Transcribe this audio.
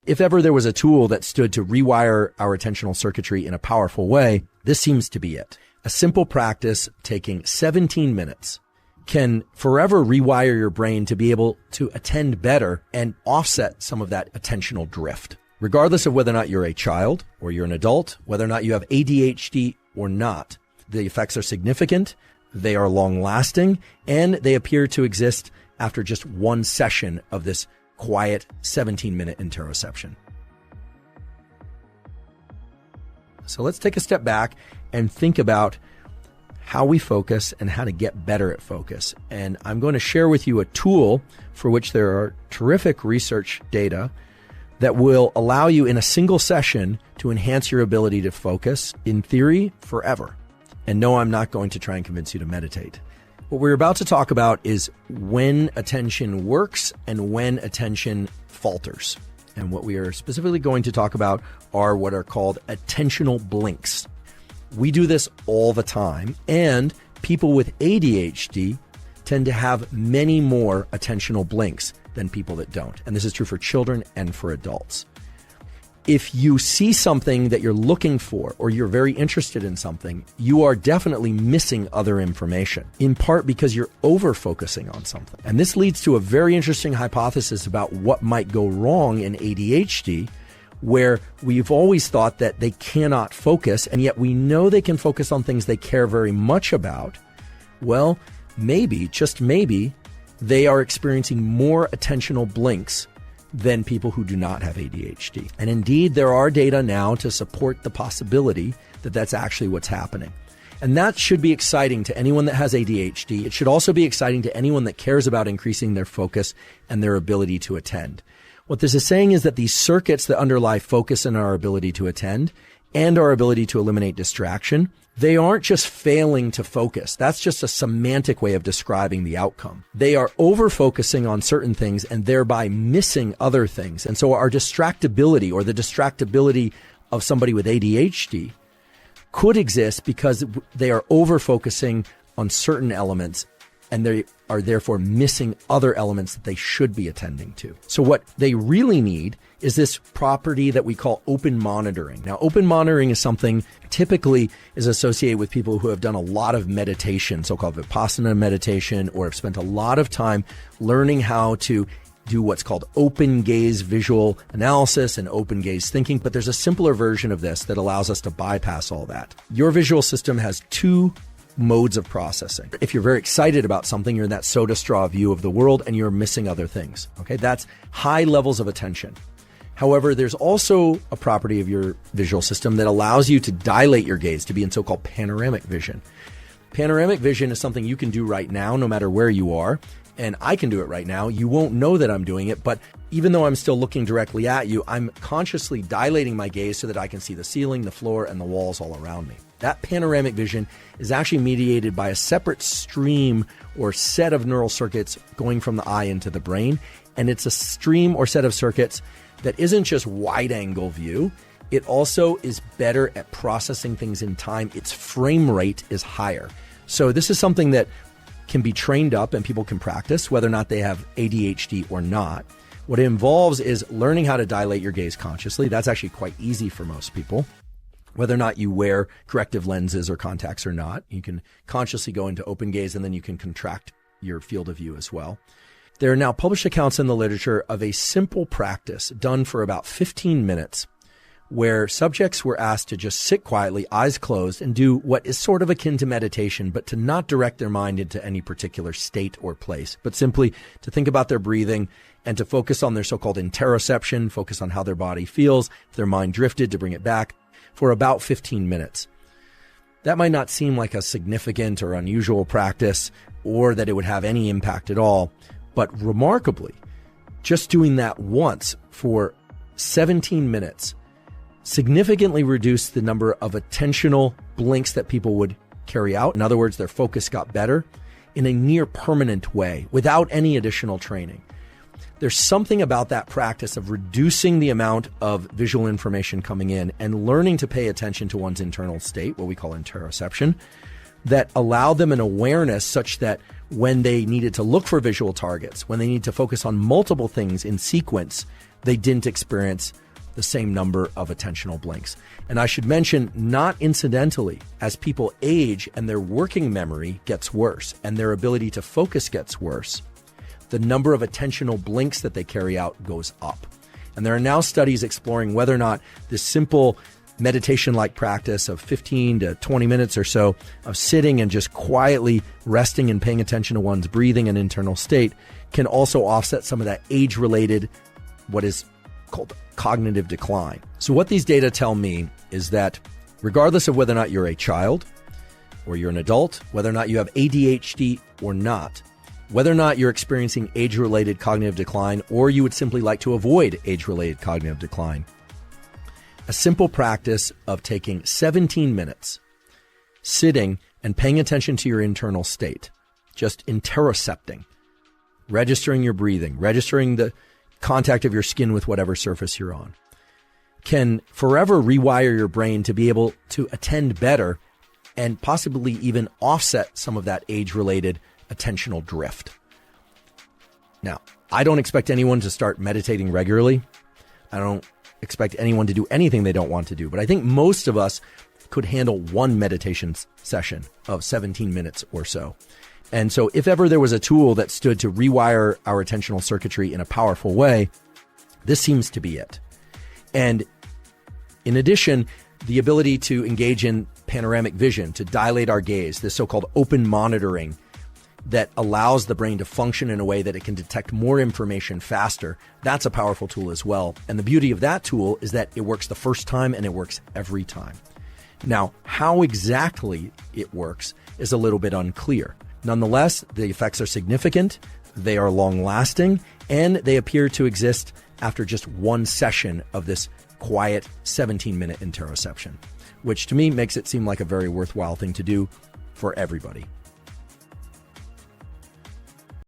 If ever there was a tool that stood to rewire our attentional circuitry in a powerful way, this seems to be it. A simple practice taking 17 minutes can forever rewire your brain to be able to attend better and offset some of that attentional drift. Regardless of whether or not you're a child or you're an adult, whether or not you have ADHD or not, the effects are significant, they are long-lasting, and they appear to exist after just one session of this quiet 17-minute interoception. So let's take a step back and think about how we focus and how to get better at focus. And I'm going to share with you a tool for which there are terrific research data that will allow you in a single session to enhance your ability to focus, in theory, forever. And no, I'm not going to try and convince you to meditate. What we're about to talk about is when attention works and when attention falters. And what we are specifically going to talk about are what are called attentional blinks. We do this all the time, and people with ADHD tend to have many more attentional blinks than people that don't. And this is true for children and for adults. If you see something that you're looking for or you're very interested in something, you are definitely missing other information, in part because you're over-focusing on something. And this leads to a very interesting hypothesis about what might go wrong in ADHD, where we've always thought that they cannot focus, and yet we know they can focus on things they care very much about. Well, maybe, just maybe, they are experiencing more attentional blinks than people who do not have ADHD. And indeed, there are data now to support the possibility that that's actually what's happening. And that should be exciting to anyone that has ADHD. It should also be exciting to anyone that cares about increasing their focus and their ability to attend. What this is saying is that these circuits that underlie focus and our ability to attend and our ability to eliminate distraction, they aren't just failing to focus. That's just a semantic way of describing the outcome. They are over-focusing on certain things and thereby missing other things. And so our distractibility, or the distractibility of somebody with ADHD, could exist because they are over-focusing on certain elements and they are therefore missing other elements that they should be attending to. So what they really need is this property that we call open monitoring. Now, open monitoring is something typically is associated with people who have done a lot of meditation, so-called Vipassana meditation, or have spent a lot of time learning how to do what's called open gaze visual analysis and open gaze thinking. But there's a simpler version of this that allows us to bypass all that. Your visual system has two modes of processing. If you're very excited about something, you're in that soda straw view of the world and you're missing other things. Okay, that's high levels of attention. However, there's also a property of your visual system that allows you to dilate your gaze to be in so-called panoramic vision. Panoramic vision is something you can do right now, no matter where you are. And I can do it right now. You won't know that I'm doing it, but even though I'm still looking directly at you, I'm consciously dilating my gaze so that I can see the ceiling, the floor, and the walls all around me. That panoramic vision is actually mediated by a separate stream or set of neural circuits going from the eye into the brain. And it's a stream or set of circuits that isn't just wide-angle view. It also is better at processing things in time. Its frame rate is higher. So this is something that can be trained up and people can practice, whether or not they have ADHD or not. What it involves is learning how to dilate your gaze consciously. That's actually quite easy for most people. Whether or not you wear corrective lenses or contacts or not, you can consciously go into open gaze and then you can contract your field of view as well. There are now published accounts in the literature of a simple practice done for about 15 minutes where subjects were asked to just sit quietly, eyes closed, and do what is sort of akin to meditation, but to not direct their mind into any particular state or place, but simply to think about their breathing and to focus on their so-called interoception, focus on how their body feels, if their mind drifted, to bring it back, for about 15 minutes. That might not seem like a significant or unusual practice or that it would have any impact at all, but remarkably, just doing that once for 17 minutes significantly reduced the number of attentional blinks that people would carry out. In other words, their focus got better in a near permanent way without any additional training. There's something about that practice of reducing the amount of visual information coming in and learning to pay attention to one's internal state, what we call interoception, that allowed them an awareness such that when they needed to look for visual targets, when they need to focus on multiple things in sequence, they didn't experience the same number of attentional blinks. And I should mention, not incidentally, as people age and their working memory gets worse and their ability to focus gets worse, the number of attentional blinks that they carry out goes up. And there are now studies exploring whether or not this simple meditation-like practice of 15 to 20 minutes or so of sitting and just quietly resting and paying attention to one's breathing and internal state can also offset some of that age-related, what is called cognitive decline. So what these data tell me is that regardless of whether or not you're a child or you're an adult, whether or not you have ADHD or not, whether or not you're experiencing age-related cognitive decline or you would simply like to avoid age-related cognitive decline, a simple practice of taking 17 minutes, sitting and paying attention to your internal state, just interocepting, registering your breathing, registering the contact of your skin with whatever surface you're on, can forever rewire your brain to be able to attend better and possibly even offset some of that age-related attentional drift. Now, I don't expect anyone to start meditating regularly. I don't expect anyone to do anything they don't want to do, but I think most of us could handle one meditation session of 17 minutes or so. And so if ever there was a tool that stood to rewire our attentional circuitry in a powerful way, this seems to be it. And in addition, the ability to engage in panoramic vision, to dilate our gaze, this so-called open monitoring that allows the brain to function in a way that it can detect more information faster, that's a powerful tool as well. And the beauty of that tool is that it works the first time and it works every time. Now, how exactly it works is a little bit unclear. Nonetheless, the effects are significant, they are long-lasting, and they appear to exist after just one session of this quiet 17-minute interoception, which to me makes it seem like a very worthwhile thing to do for everybody.